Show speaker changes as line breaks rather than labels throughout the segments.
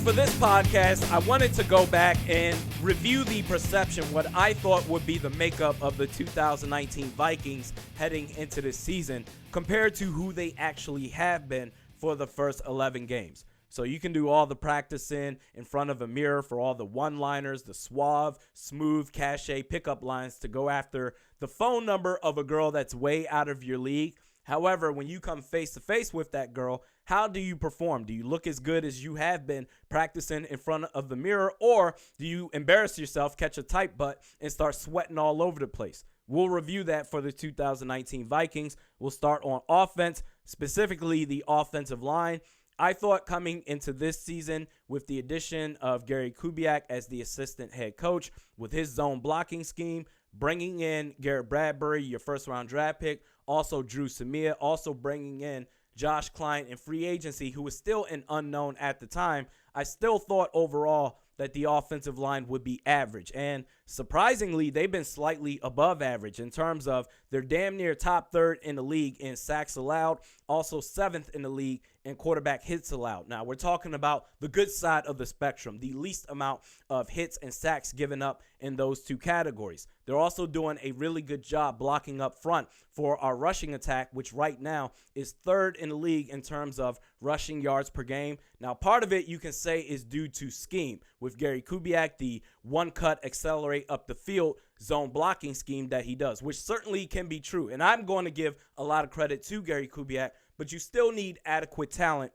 for this podcast, I wanted to go back and review the perception, what I thought would be the makeup of the 2019 Vikings heading into this season compared to who they actually have been for the first 11 games. So you can do all the practicing in front of a mirror for all the one-liners, the suave, smooth, cachet pickup lines to go after the phone number of a girl that's way out of your league. However, when you come face-to-face with that girl, how do you perform? Do you look as good as you have been practicing in front of the mirror, or do you embarrass yourself, catch a tight butt, and start sweating all over the place? We'll review that for the 2019 Vikings. We'll start on offense, specifically the offensive line. I thought coming into this season with the addition of Gary Kubiak as the assistant head coach with his zone blocking scheme, bringing in Garrett Bradbury, your first-round draft pick, also Drew Samia, also bringing in Josh Klein in free agency, who was still an unknown at the time, I still thought overall that the offensive line would be average. And surprisingly, they've been slightly above average in terms of they're damn near top third in the league in sacks allowed, also seventh in the league in quarterback hits allowed. Now, we're talking about the good side of the spectrum, the least amount of hits and sacks given up in those two categories. They're also doing a really good job blocking up front for our rushing attack, which right now is third in the league in terms of rushing yards per game. Now, part of it you can say is due to scheme with Gary Kubiak, the one-cut accelerate up the field zone blocking scheme that he does, which certainly can be true. And I'm going to give a lot of credit to Gary Kubiak, but you still need adequate talent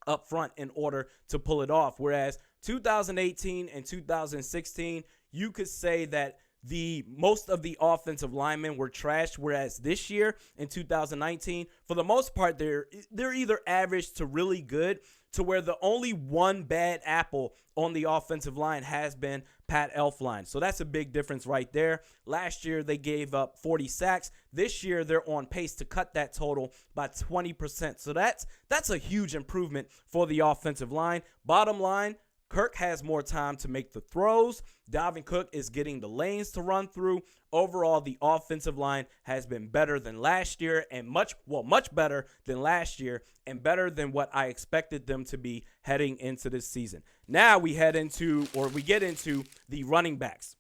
up front in order to pull it off. Whereas 2018 and 2016, you could say that the most of the offensive linemen were trashed, whereas this year in 2019, for the most part, they're either average to really good, to where the only one bad apple on the offensive line has been Pat Elflein. So that's a big difference right there. Last year, they gave up 40 sacks. This year, they're on pace to cut that total by 20%. So that's a huge improvement for the offensive line. Bottom line, Kirk has more time to make the throws. Dalvin Cook is getting the lanes to run through. Overall, the offensive line has been better than last year and much better than last year and better than what I expected them to be heading into this season. Now we get into the running backs.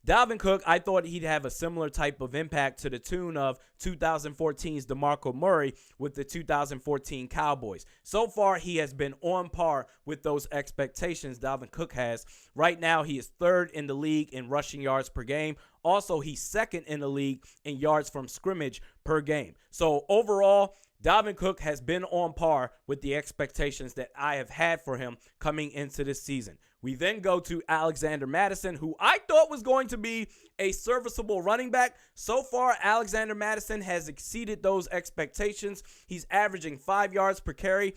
Dalvin Cook, I thought he'd have a similar type of impact to the tune of 2014's DeMarco Murray with the 2014 Cowboys. So far, he has been on par with those expectations Dalvin Cook has. Right now, he is third in the league in rushing yards per game. Also, he's second in the league in yards from scrimmage per game. So overall, Dalvin Cook has been on par with the expectations that I have had for him coming into this season. We then go to Alexander Mattison, who I thought was going to be a serviceable running back. So far, Alexander Mattison has exceeded those expectations. He's averaging 5 yards per carry.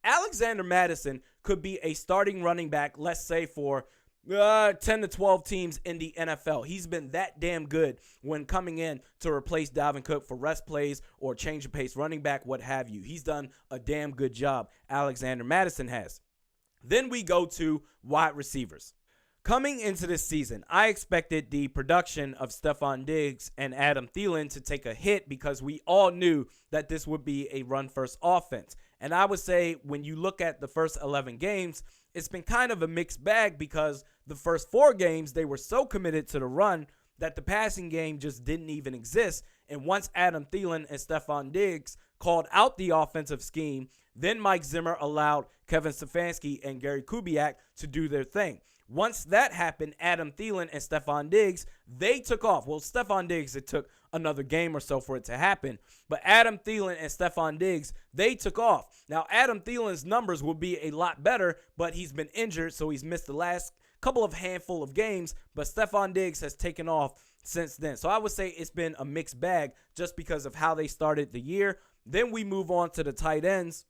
Alexander Mattison could be a starting running back, let's say for 10 to 12 teams in the NFL. He's been that damn good when coming in to replace Dalvin Cook for rest plays or change of pace running back, what have you. He's done a damn good job, Alexander Mattison has. Then we go to wide receivers. Coming into this season, I expected the production of Stephon Diggs and Adam Thielen to take a hit because we all knew that this would be a run-first offense. And I would say when you look at the first 11 games, it's been kind of a mixed bag because the first 4 games, they were so committed to the run that the passing game just didn't even exist. And once Adam Thielen and Stephon Diggs called out the offensive scheme, then Mike Zimmer allowed Kevin Stefanski and Gary Kubiak to do their thing. Once that happened, Adam Thielen and Stephon Diggs, they took off. Well, Stephon Diggs, it took another game or so for it to happen. But Adam Thielen and Stephon Diggs, they took off. Now, Adam Thielen's numbers will be a lot better, but he's been injured, so he's missed the last couple of handful of games. But Stephon Diggs has taken off since then. So I would say it's been a mixed bag just because of how they started the year. Then we move on to the tight ends.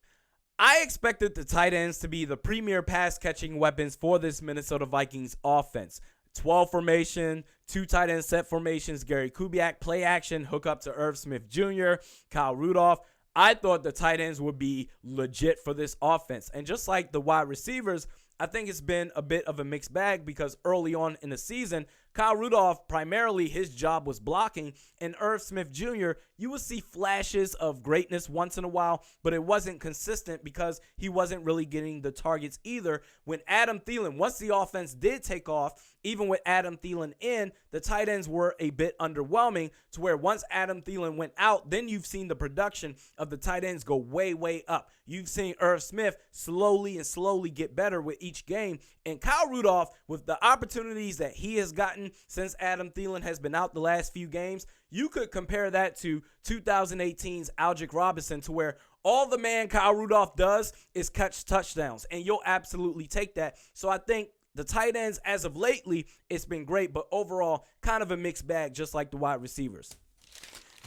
I expected the tight ends to be the premier pass-catching weapons for this Minnesota Vikings offense. 12 formation, 2 tight end set formations, Gary Kubiak, play action, hook up to Irv Smith Jr., Kyle Rudolph. I thought the tight ends would be legit for this offense. And just like the wide receivers, I think it's been a bit of a mixed bag because early on in the season, Kyle Rudolph, primarily his job was blocking, and Irv Smith Jr., you will see flashes of greatness once in a while, but it wasn't consistent because he wasn't really getting the targets either. When Adam Thielen, once the offense did take off, even with Adam Thielen in, the tight ends were a bit underwhelming, to where once Adam Thielen went out, then you've seen the production of the tight ends go way, way up. You've seen Irv Smith slowly get better with each game. And Kyle Rudolph, with the opportunities that he has gotten since Adam Thielen has been out the last few games, you could compare that to 2018's Aldrick Robinson, to where all the man Kyle Rudolph does is catch touchdowns, and you'll absolutely take that. So I think the tight ends, as of lately, it's been great, but overall, kind of a mixed bag, just like the wide receivers.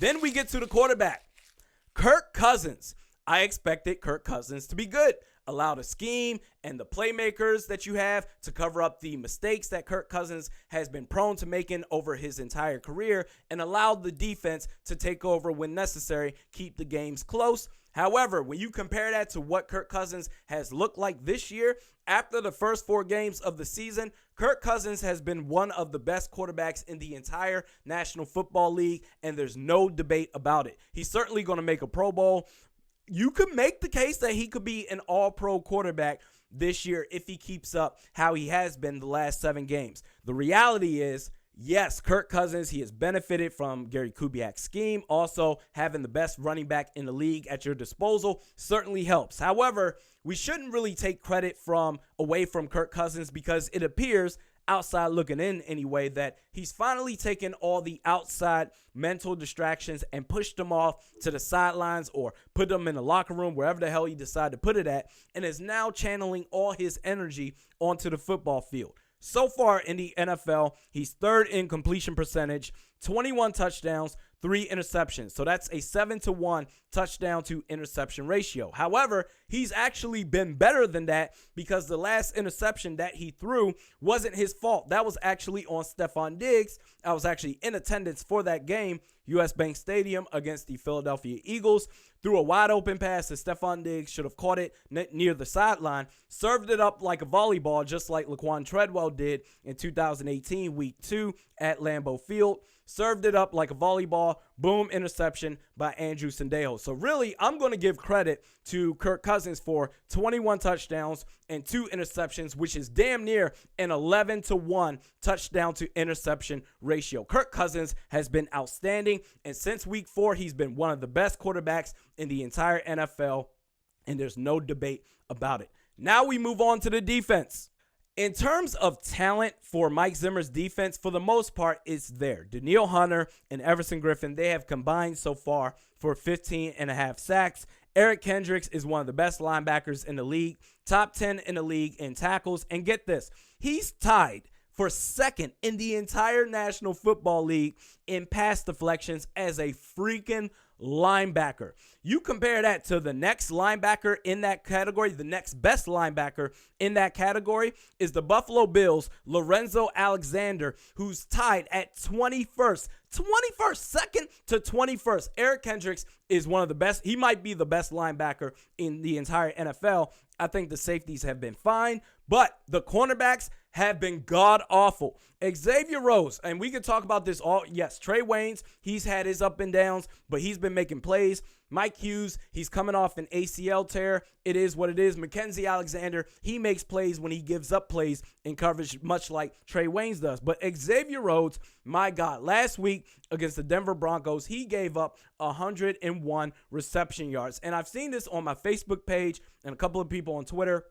Then we get to the quarterback, Kirk Cousins. I expected Kirk Cousins to be good. Allow the scheme and the playmakers that you have to cover up the mistakes that Kirk Cousins has been prone to making over his entire career, and allow the defense to take over when necessary, keep the games close. However, when you compare that to what Kirk Cousins has looked like this year, after the first 4 games of the season, Kirk Cousins has been one of the best quarterbacks in the entire National Football League, and there's no debate about it. He's certainly going to make a Pro Bowl. You could make the case that he could be an all-pro quarterback this year if he keeps up how he has been the last 7 games. The reality is, yes, Kirk Cousins, he has benefited from Gary Kubiak's scheme. Also, having the best running back in the league at your disposal certainly helps. However, we shouldn't really take credit away from Kirk Cousins, because it appears, outside looking in anyway, that he's finally taken all the outside mental distractions and pushed them off to the sidelines, or put them in the locker room, wherever the hell he decided to put it at, and is now channeling all his energy onto the football field. So far in the NFL, he's 3rd in completion percentage, 21 touchdowns, 3 interceptions. So that's a 7-to-1 touchdown to interception ratio. However, he's actually been better than that, because the last interception that he threw wasn't his fault. That was actually on Stephon Diggs. I was actually in attendance for that game, US Bank Stadium against the Philadelphia Eagles. Threw a wide open pass that Stephon Diggs should have caught it near the sideline, served it up like a volleyball, just like Laquan Treadwell did in 2018 Week 2 at Lambeau Field. Served it up like a volleyball, boom, interception by Andrew Sendejo. So really, I'm going to give credit to Kirk Cousins for 21 touchdowns and 2 interceptions, which is damn near an 11-to-1 touchdown to interception ratio. Kirk Cousins has been outstanding, and since Week 4, he's been one of the best quarterbacks in the entire NFL, and there's no debate about it. Now we move on to the defense. In terms of talent for Mike Zimmer's defense, for the most part, it's there. Danielle Hunter and Everson Griffin, they have combined so far for 15.5 sacks. Eric Kendricks is one of the best linebackers in the league, top 10 in the league in tackles. And get this, he's tied for 2nd in the entire National Football League in pass deflections as a freaking linebacker. You compare that to the next linebacker in that category, the next best linebacker in that category is the Buffalo Bills' Lorenzo Alexander, who's tied at 21st, 2nd to 21st. Eric Kendricks is one of the best. He might be the best linebacker in the entire NFL. I think the safeties have been fine, but the cornerbacks have been god-awful. Xavier Rhodes, and we can talk about this all. Yes, Trey Waynes, he's had his up and downs, but he's been making plays. Mike Hughes, he's coming off an ACL tear. It is what it is. Mackenzie Alexander, he makes plays when he gives up plays in coverage, much like Trey Waynes does. But Xavier Rhodes, my God, last week against the Denver Broncos, he gave up 101 reception yards. And I've seen this on my Facebook page and a couple of people on Twitter.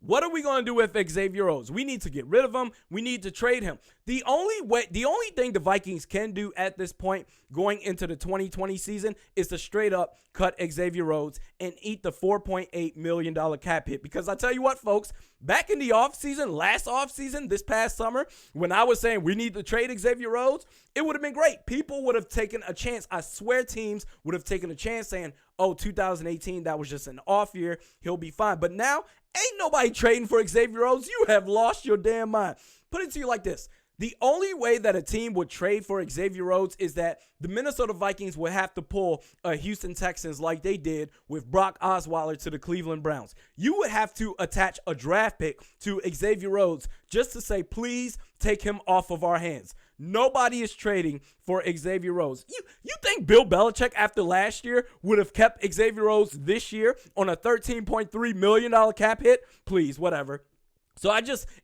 What are we going to do with Xavier Rhodes? We need to get rid of him. We need to trade him. The only thing the Vikings can do at this point going into the 2020 season is to straight up cut Xavier Rhodes and eat the $4.8 million cap hit. Because I tell you what, folks, back in the last offseason, this past summer, when I was saying we need to trade Xavier Rhodes, it would have been great. People would have taken a chance. I swear teams would have taken a chance saying, oh, 2018, that was just an off year. He'll be fine. But now, ain't nobody trading for Xavier Rhodes. You have lost your damn mind. Put it to you like this. The only way that a team would trade for Xavier Rhodes is that the Minnesota Vikings would have to pull a Houston Texans like they did with Brock Osweiler to the Cleveland Browns. You would have to attach a draft pick to Xavier Rhodes just to say, please take him off of our hands. Nobody is trading for Xavier Rhodes. You think Bill Belichick after last year would have kept Xavier Rhodes this year on a $13.3 million cap hit? Please, whatever. So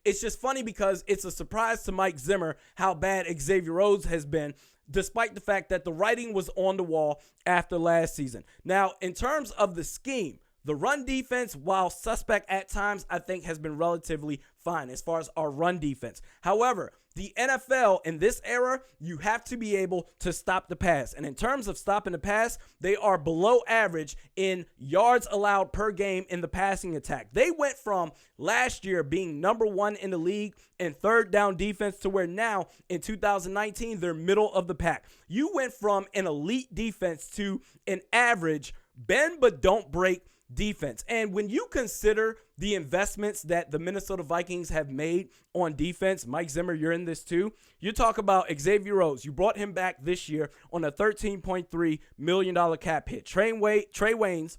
it's just funny because it's a surprise to Mike Zimmer how bad Xavier Rhodes has been, despite the fact that the writing was on the wall after last season. Now, in terms of the scheme, the run defense, while suspect at times, I think has been relatively fine as far as our run defense. However, the NFL in this era, you have to be able to stop the pass. And in terms of stopping the pass, they are below average in yards allowed per game in the passing attack. They went from last year being number 1 in the league in third down defense to where now in 2019, they're middle of the pack. You went from an elite defense to an average bend but don't break defense. And when you consider the investments that the Minnesota Vikings have made on defense, Mike Zimmer, you're in this too. You talk about Xavier Rhodes. You brought him back this year on a $13.3 million cap hit. Trey Waynes,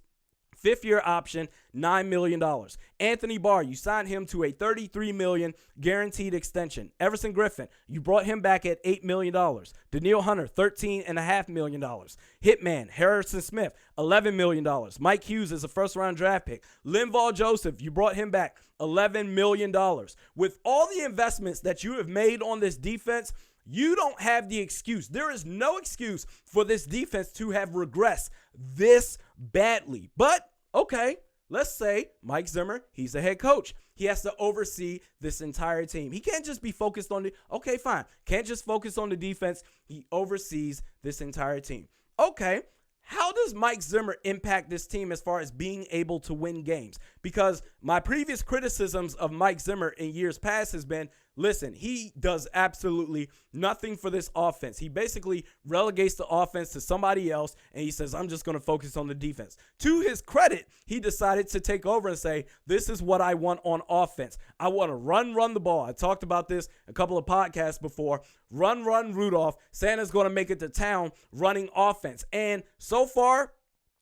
5th-year option, $9 million. Anthony Barr, you signed him to a $33 million guaranteed extension. Everson Griffin, you brought him back at $8 million. Danielle Hunter, $13.5 million. Hitman, Harrison Smith, $11 million. Mike Hughes is a first-round draft pick. Linval Joseph, you brought him back, $11 million. With all the investments that you have made on this defense, you don't have the excuse. There is no excuse for this defense to have regressed this badly. But, okay, let's say Mike Zimmer, he's the head coach. He has to oversee this entire team. He can't just be focused on can't just focus on the defense. He oversees this entire team. Okay, how does Mike Zimmer impact this team as far as being able to win games? Because my previous criticisms of Mike Zimmer in years past has been, listen, he does absolutely nothing for this offense. He basically relegates the offense to somebody else, and he says, I'm just going to focus on the defense. To his credit, he decided to take over and say, this is what I want on offense. I want to run the ball. I talked about this a couple of podcasts before. Run, Rudolph. Santa's going to make it to town running offense. And so far,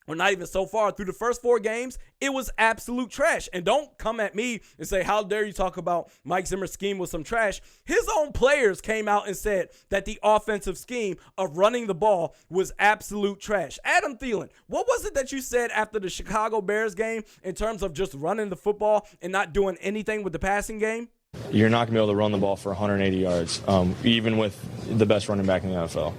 or not even so far, through the first 4 games, it was absolute trash. And don't come at me and say, how dare you talk about Mike Zimmer's scheme was some trash. His own players came out and said that the offensive scheme of running the ball was absolute trash. Adam Thielen, what was it that you said after the Chicago Bears game in terms of just running the football and not doing anything with the passing game?
You're not going to be able to run the ball for 180 yards, even with the best running back in the NFL.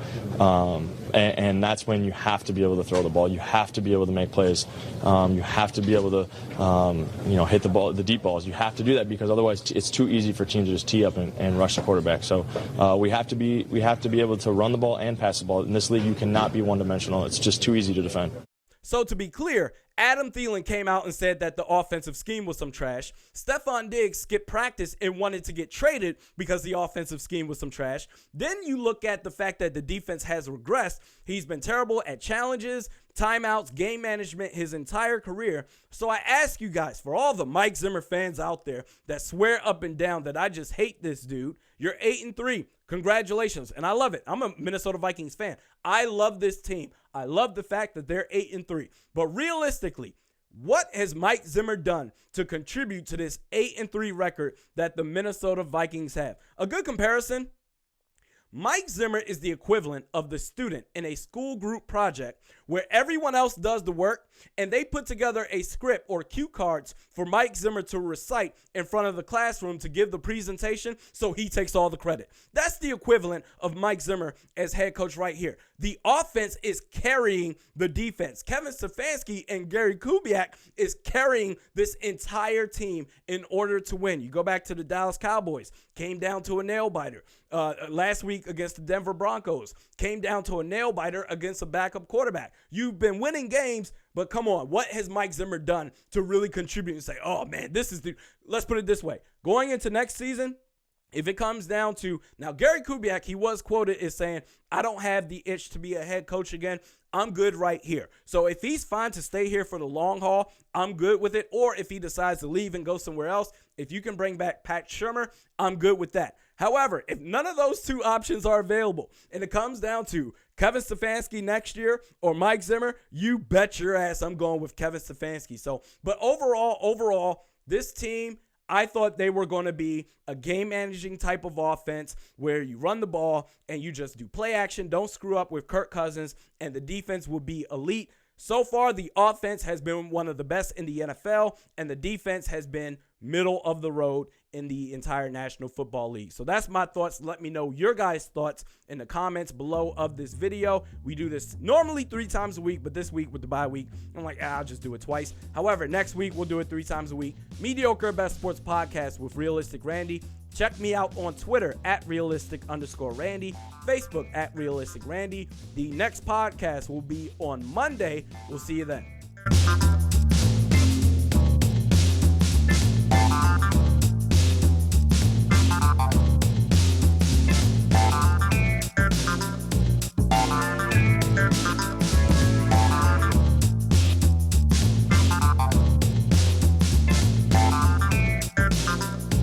And that's when you have to be able to throw the ball. You have to be able to make plays. You have to be able to, hit the ball, the deep balls. You have to do that because otherwise it's too easy for teams to just tee up and rush the quarterback. So we have to be able to run the ball and pass the ball. In this league, you cannot be one-dimensional. It's just too easy to defend.
So to be clear, Adam Thielen came out and said that the offensive scheme was some trash. Stephon Diggs skipped practice and wanted to get traded because the offensive scheme was some trash. Then you look at the fact that the defense has regressed. He's been terrible at challenges, timeouts, game management his entire career. So I ask you guys, for all the Mike Zimmer fans out there that swear up and down that I just hate this dude, you're 8-3. Congratulations. And I love it. I'm a Minnesota Vikings fan. I love this team. I love the fact that they're 8-3. But realistically, what has Mike Zimmer done to contribute to this 8-3 record that the Minnesota Vikings have? A good comparison, Mike Zimmer is the equivalent of the student in a school group project where everyone else does the work and they put together a script or cue cards for Mike Zimmer to recite in front of the classroom to give the presentation, so he takes all the credit. That's the equivalent of Mike Zimmer as head coach right here. The offense is carrying the defense. Kevin Stefanski and Gary Kubiak is carrying this entire team in order to win. You go back to the Dallas Cowboys, came down to a nail biter. Last week against the Denver Broncos, came down to a nail biter against a backup quarterback. You've been winning games, but come on, what has Mike Zimmer done to really contribute and say, oh man, let's put it this way. Going into next season, if it comes down to, now Gary Kubiak, he was quoted as saying, I don't have the itch to be a head coach again. I'm good right here. So if he's fine to stay here for the long haul, I'm good with it. Or if he decides to leave and go somewhere else, if you can bring back Pat Shurmur, I'm good with that. However, if none of those two options are available and it comes down to Kevin Stefanski next year or Mike Zimmer, you bet your ass I'm going with Kevin Stefanski. So, but overall, this team, I thought they were going to be a game-managing type of offense where you run the ball and you just do play action, don't screw up with Kirk Cousins, and the defense will be elite. So far, the offense has been one of the best in the NFL, and the defense has been middle of the road in the entire National Football League. So that's my thoughts. Let me know your guys' thoughts in the comments below of this video. We do this normally 3 times a week, but this week with the bye week, I'm like, I'll just do it twice. However, next week we'll do it 3 times a week. Mediocre Best Sports Podcast with Realistic Randy. Check me out on Twitter at realistic_Randy, Facebook at realistic Randy. The next podcast will be on Monday. We'll see you then.